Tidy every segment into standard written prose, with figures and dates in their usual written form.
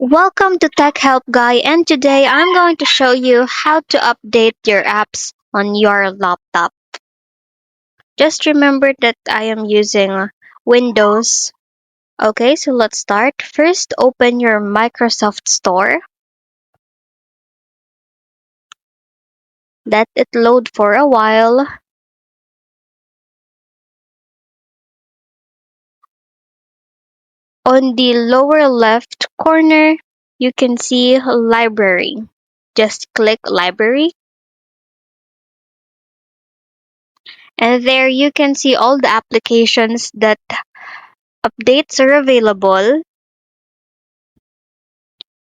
Welcome to Tech Help Guy, and today I'm going to show you how to update your apps on your laptop. Just remember that I am using Windows. Okay, so let's start. First, open your Microsoft Store. Let it load for a while. On the lower left corner, you can see Library. Just click Library. And there you can see all the applications that updates are available.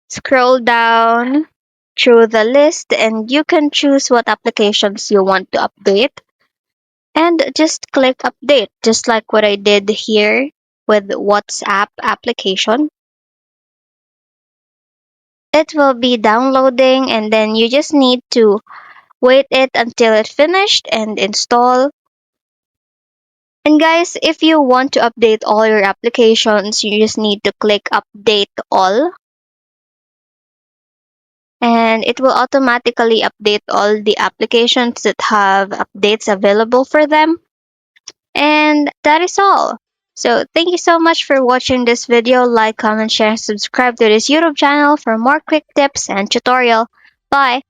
Scroll down through the list and you can choose what applications you want to update and just click update, just like what I did here with WhatsApp application. It will be downloading and then you just need to wait it until it finished and install. And guys, if you want to update all your applications, you just need to click update all and it will automatically update all the applications that have updates available for them. And that is all. So thank you so much for watching this video. Like, comment, share, subscribe to this YouTube channel for more quick tips and tutorial. Bye!